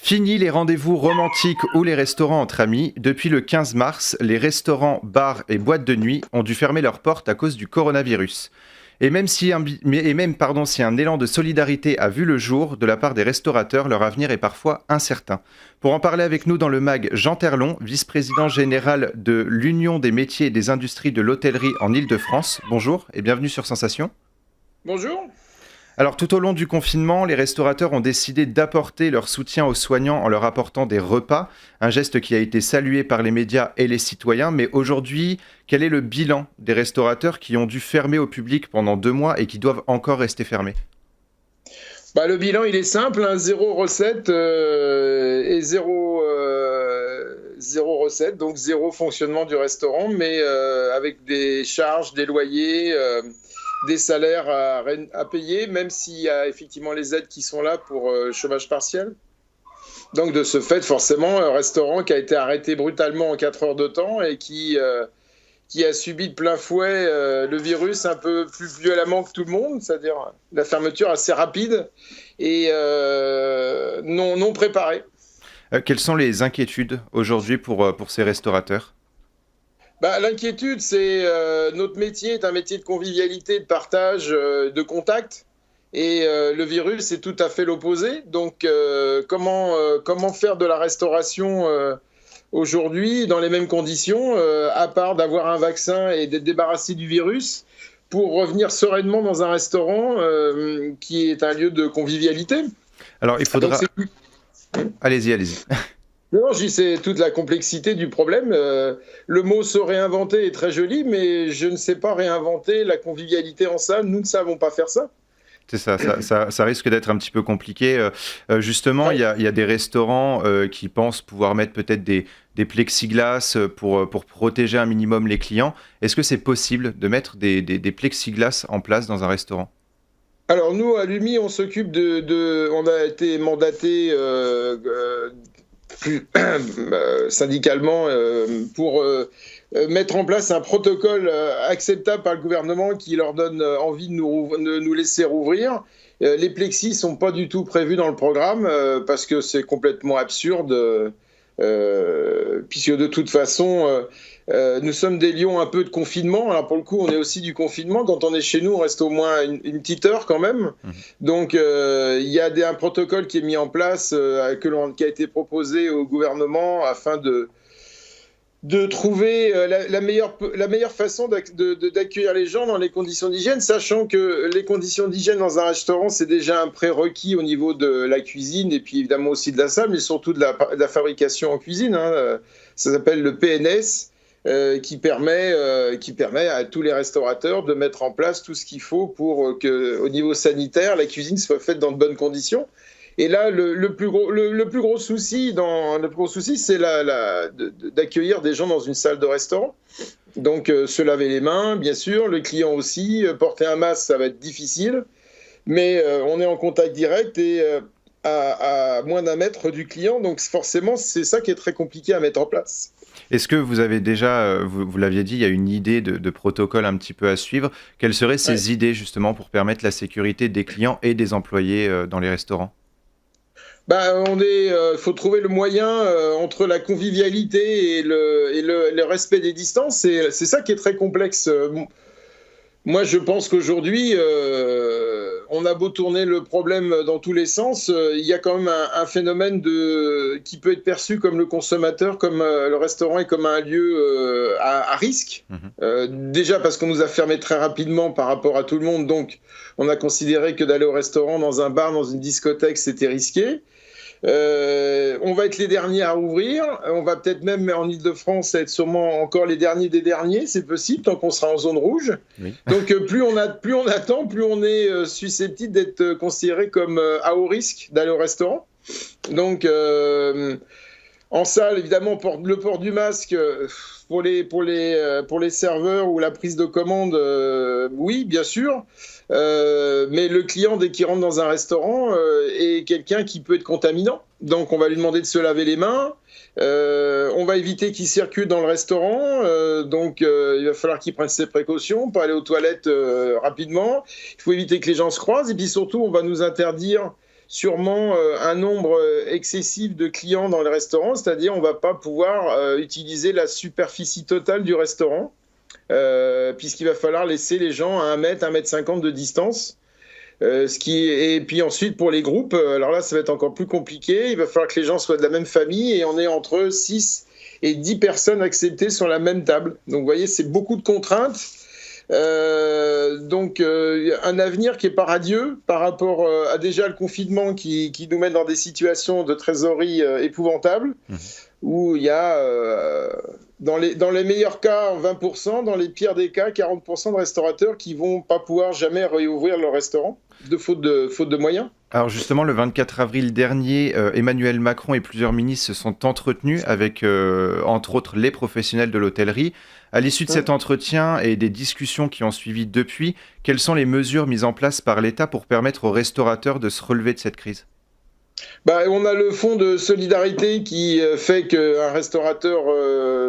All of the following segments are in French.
Fini les rendez-vous romantiques ou les restaurants entre amis. Depuis le 15 mars, les restaurants, bars et boîtes de nuit ont dû fermer leurs portes à cause du coronavirus. Si un élan de solidarité a vu le jour de la part des restaurateurs, leur avenir est parfois incertain. Pour en parler avec nous dans le MAG, Jean Terlon, vice-président général de l'Union des métiers et des industries de l'hôtellerie en Île-de-France. Bonjour et bienvenue sur Sensation. Bonjour. Alors tout au long du confinement, les restaurateurs ont décidé d'apporter leur soutien aux soignants en leur apportant des repas, un geste qui a été salué par les médias et les citoyens. Mais aujourd'hui, quel est le bilan des restaurateurs qui ont dû fermer au public pendant 2 mois et qui doivent encore rester fermés ? Le bilan, il est simple, hein, zéro recette et zéro recette, donc zéro fonctionnement du restaurant, mais avec des charges, des loyers, des salaires à payer, même s'il y a effectivement les aides qui sont là pour chômage partiel. Donc de ce fait, forcément, un restaurant qui a été arrêté brutalement en 4 heures de temps et qui a subi de plein fouet le virus un peu plus violemment que tout le monde, c'est-à-dire la fermeture assez rapide et non préparée. Quelles sont les inquiétudes aujourd'hui pour ces restaurateurs ? L'inquiétude, c'est notre métier est un métier de convivialité, de partage, de contact. Et le virus est tout à fait l'opposé. Donc, comment faire de la restauration aujourd'hui dans les mêmes conditions, à part d'avoir un vaccin et d'être débarrassé du virus, pour revenir sereinement dans un restaurant qui est un lieu de convivialité. Alors, il faudra... Allez-y. Non, c'est toute la complexité du problème. Le mot se réinventer est très joli, mais je ne sais pas réinventer la convivialité en salle. Nous ne savons pas faire ça. C'est ça risque d'être un petit peu compliqué. Justement, il y a des restaurants qui pensent pouvoir mettre peut-être des plexiglas pour protéger un minimum les clients. Est-ce que c'est possible de mettre des plexiglas en place dans un restaurant ? Alors nous, à l'UMI, on s'occupe on a été mandaté syndicalement pour mettre en place un protocole acceptable par le gouvernement qui leur donne envie de nous laisser rouvrir. Les plexis sont pas du tout prévus dans le programme parce que c'est complètement absurde, puisque de toute façon, nous sommes des lions un peu de confinement. Alors pour le coup, on est aussi du confinement. Quand on est chez nous, on reste au moins une petite heure quand même. Donc il y a un protocole qui est mis en place, qui a été proposé au gouvernement afin de trouver la meilleure façon d'accueillir les gens dans les conditions d'hygiène, sachant que les conditions d'hygiène dans un restaurant, c'est déjà un prérequis au niveau de la cuisine et puis évidemment aussi de la salle, mais surtout de la fabrication en cuisine. Hein. Ça s'appelle le PNS, qui permet à tous les restaurateurs de mettre en place tout ce qu'il faut pour qu'au niveau sanitaire, la cuisine soit faite dans de bonnes conditions. Et là, le plus gros souci, c'est d'accueillir des gens dans une salle de restaurant. Donc, se laver les mains, bien sûr, le client aussi. Porter un masque, ça va être difficile. Mais on est en contact direct et à moins d'un mètre du client. Donc, forcément, c'est ça qui est très compliqué à mettre en place. Est-ce que vous avez déjà, vous l'aviez dit, il y a une idée de protocole un petit peu à suivre. Quelles seraient ces idées, justement, pour permettre la sécurité des clients et des employés dans les restaurants ? Faut trouver le moyen entre la convivialité et le respect des distances. C'est ça qui est très complexe. Moi, je pense qu'aujourd'hui, on a beau tourner le problème dans tous les sens, il y a quand même un phénomène qui peut être perçu comme le consommateur, comme le restaurant et comme un lieu à risque. Déjà parce qu'on nous a fermé très rapidement par rapport à tout le monde, donc on a considéré que d'aller au restaurant, dans un bar, dans une discothèque, c'était risqué. On va être les derniers à ouvrir. On va peut-être même en Île-de-France être sûrement encore les derniers des derniers, c'est possible, tant qu'on sera en zone rouge. Oui. Donc plus on attend, plus on est susceptible d'être considéré comme à haut risque d'aller au restaurant. Donc en salle, évidemment, le port du masque pour les serveurs ou la prise de commande, oui, bien sûr. Mais le client, dès qu'il rentre dans un restaurant, est quelqu'un qui peut être contaminant. Donc, on va lui demander de se laver les mains. On va éviter qu'il circule dans le restaurant. Donc, il va falloir qu'il prenne ses précautions pour aller aux toilettes rapidement. Il faut éviter que les gens se croisent. Et puis surtout, on va nous interdire sûrement un nombre excessif de clients dans le restaurant, c'est-à-dire on ne va pas pouvoir utiliser la superficie totale du restaurant, puisqu'il va falloir laisser les gens à 1 mètre, 1 mètre 50 de distance. Et puis ensuite pour les groupes, alors là ça va être encore plus compliqué, il va falloir que les gens soient de la même famille et on est entre 6 et 10 personnes acceptées sur la même table. Donc vous voyez, c'est beaucoup de contraintes. Donc un avenir qui est pas radieux par rapport à déjà le confinement qui nous met dans des situations de trésorerie épouvantables, où il y a dans les meilleurs cas 20%, dans les pires des cas 40% de restaurateurs qui vont pas pouvoir jamais réouvrir leur restaurant faute de moyens. Alors justement, le 24 avril dernier, Emmanuel Macron et plusieurs ministres se sont entretenus avec, entre autres, les professionnels de l'hôtellerie. À l'issue de cet entretien et des discussions qui ont suivi depuis, quelles sont les mesures mises en place par l'État pour permettre aux restaurateurs de se relever de cette crise ? On a le fonds de solidarité qui fait qu'un restaurateur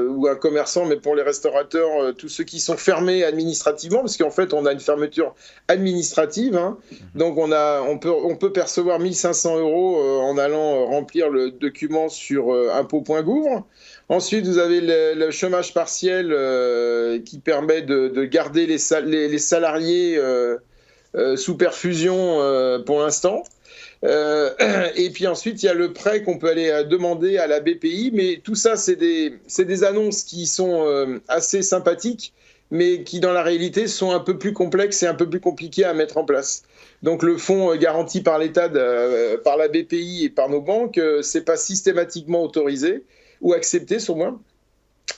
ou un commerçant, mais pour les restaurateurs, tous ceux qui sont fermés administrativement, parce qu'en fait on a une fermeture administrative, hein, donc on peut percevoir 1 500 € en allant remplir le document sur impôts.gouv. Ensuite, vous avez le chômage partiel qui permet de garder les salariés sous perfusion pour l'instant. Et puis ensuite, il y a le prêt qu'on peut aller demander à la BPI, mais tout ça, c'est des annonces qui sont assez sympathiques, mais qui dans la réalité sont un peu plus complexes et un peu plus compliquées à mettre en place. Donc le fonds garanti par l'État, par la BPI et par nos banques, c'est pas systématiquement autorisé ou accepté sur moi.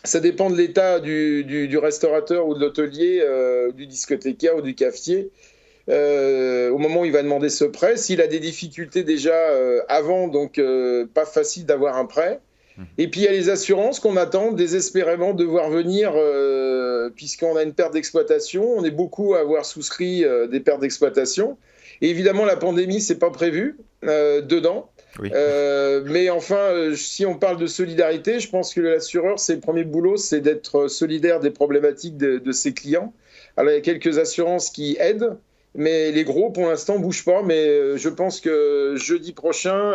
Ça dépend de l'état du restaurateur ou de l'hôtelier, du discothécaire ou du cafetier. Au moment où il va demander ce prêt, s'il a des difficultés déjà avant, donc pas facile d'avoir un prêt. Et puis il y a les assurances qu'on attend désespérément de voir venir, puisqu'on a une perte d'exploitation. On est beaucoup à avoir souscrit des pertes d'exploitation. Et évidemment, la pandémie, c'est pas prévu dedans. Oui. Mais enfin, si on parle de solidarité, je pense que l'assureur, c'est le premier boulot, c'est d'être solidaire des problématiques de ses clients. Alors il y a quelques assurances qui aident, mais les gros, pour l'instant, ne bougent pas. Mais je pense que jeudi prochain,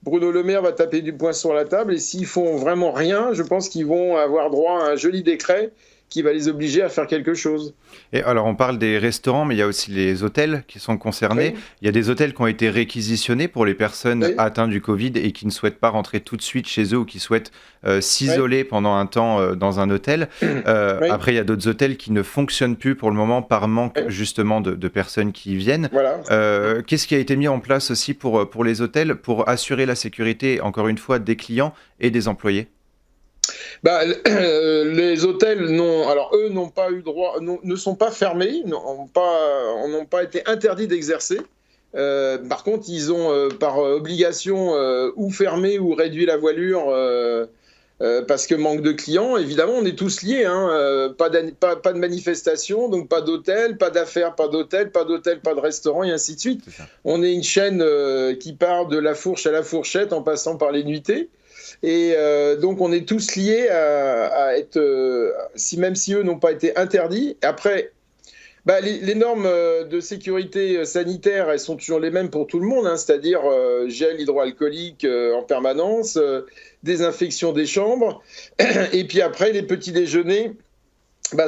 Bruno Le Maire va taper du poing sur la table. Et s'ils font vraiment rien, je pense qu'ils vont avoir droit à un joli décret qui va les obliger à faire quelque chose. Et alors, on parle des restaurants, mais il y a aussi les hôtels qui sont concernés. Oui. Il y a des hôtels qui ont été réquisitionnés pour les personnes atteintes du Covid et qui ne souhaitent pas rentrer tout de suite chez eux ou qui souhaitent s'isoler pendant un temps dans un hôtel. Après, il y a d'autres hôtels qui ne fonctionnent plus pour le moment par manque justement de personnes qui y viennent. Voilà. Qu'est-ce qui a été mis en place aussi pour les hôtels pour assurer la sécurité, encore une fois, des clients et des employés ? Les hôtels n'ont pas eu droit, ne sont pas fermés, n'ont pas été interdits d'exercer. Par contre, ils ont par obligation ou fermé ou réduit la voilure parce que manque de clients. Évidemment, on est tous liés, hein, pas de manifestation, donc pas d'hôtel, pas d'affaires, pas d'hôtel, pas de restaurant et ainsi de suite. On est une chaîne qui part de la fourche à la fourchette en passant par les nuitées. Et donc on est tous liés à être, même si eux n'ont pas été interdits. Après, les normes de sécurité sanitaire, elles sont toujours les mêmes pour tout le monde, hein, c'est-à-dire gel hydroalcoolique en permanence, désinfection des chambres. Et puis après, les petits déjeuners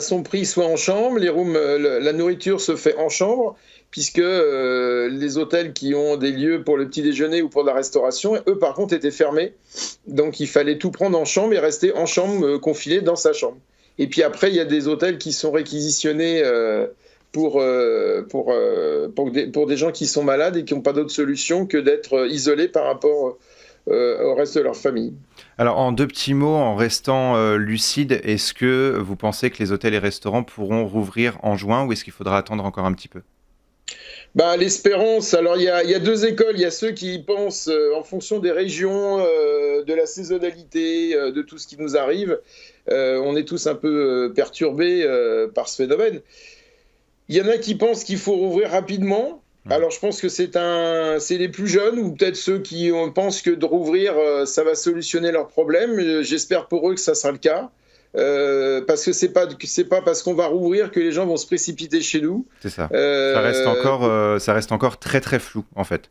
sont pris soit en chambre, la nourriture se fait en chambre, puisque les hôtels qui ont des lieux pour le petit déjeuner ou pour la restauration, eux par contre étaient fermés. Donc il fallait tout prendre en chambre et rester en chambre, confiné dans sa chambre. Et puis après, il y a des hôtels qui sont réquisitionnés pour des gens qui sont malades et qui n'ont pas d'autre solution que d'être isolés par rapport au reste de leur famille. Alors, en 2 petits mots, en restant lucide, est-ce que vous pensez que les hôtels et restaurants pourront rouvrir en juin ou est-ce qu'il faudra attendre encore un petit peu ? L'espérance, alors il y a 2 écoles. Il y a ceux qui pensent en fonction des régions, de la saisonnalité, de tout ce qui nous arrive. On est tous un peu perturbés par ce phénomène. Il y en a qui pensent qu'il faut rouvrir rapidement. Alors je pense que c'est les plus jeunes ou peut-être ceux qui pensent que de rouvrir, ça va solutionner leurs problèmes. J'espère pour eux que ça sera le cas. Parce que c'est pas parce qu'on va rouvrir que les gens vont se précipiter chez nous. C'est ça. Ça reste encore très très flou en fait.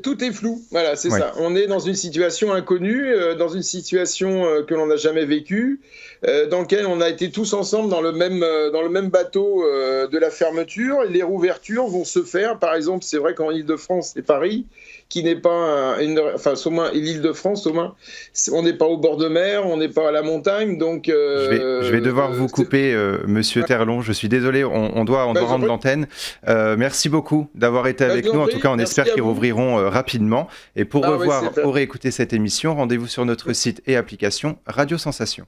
Tout est flou, voilà, c'est Ouais. ça. On est dans une situation inconnue, dans une situation que l'on n'a jamais vécue, dans laquelle on a été tous ensemble dans le même bateau de la fermeture. Les rouvertures vont se faire, par exemple, c'est vrai qu'en Île-de-France et Paris, qui n'est pas enfin, au moins l'Île-de-France, au moins, on n'est pas au bord de mer, on n'est pas à la montagne, donc. Je vais devoir vous couper, Monsieur Terlon. Je suis désolé, on doit rendre l'antenne. Merci beaucoup d'avoir été avec nous. En tout cas, on espère qu'ils rouvriront rapidement. Et pour revoir ou réécouter cette émission, rendez-vous sur notre site et application Radio Sensation.